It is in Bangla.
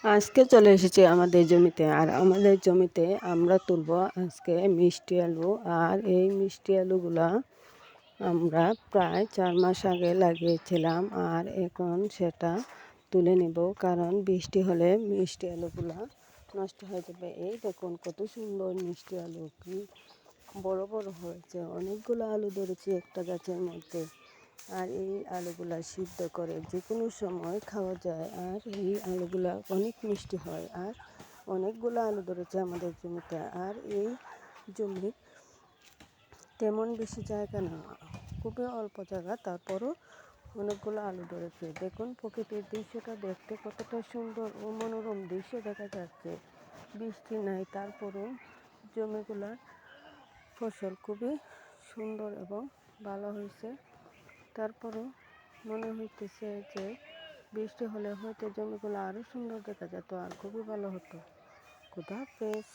আজকে চলে এসেছি আমাদের জমিতে। আর আমাদের জমিতে আমরা তুলব আজকে মিষ্টি আলু। আর এই মিষ্টি আলুগুলা আমরা প্রায় 4 মাস আগে লাগিয়েছিলাম। আর এখন সেটা তুলে নেব, কারণ বৃষ্টি হলে মিষ্টি আলুগুলা নষ্ট হয়ে যাবে। এই দেখুন কত সুন্দর মিষ্টি আলু, কি বড় বড় হয়েছে। অনেকগুলো আলু ধরেছি একটা গাছের মধ্যে। আর এই আলুগুলা সিদ্ধ করে যে কোনো সময় খাওয়া যায়। আর এই আলুগুলা অনেক মিষ্টি হয়। আর অনেকগুলো আলু ধরেছে আমাদের জমিতে। আর এই জমি তেমন বেশি জায়গা না, খুবই অল্প জায়গা, তারপরও অনেকগুলো আলু ধরেছে। দেখুন প্রকৃতির দৃশ্যটা দেখতে কতটা সুন্দর ও মনোরম দৃশ্য দেখা যাচ্ছে। বৃষ্টি নাই, তারপরও জমিগুলার ফসল খুবই সুন্দর এবং ভালো হয়েছে। তারপরও মনে হইতেছে যে বৃষ্টি হলে হয়তো জমিগুলো আরও সুন্দর দেখা যেত আর খুবই ভালো হতো। খোদা হাফেজ।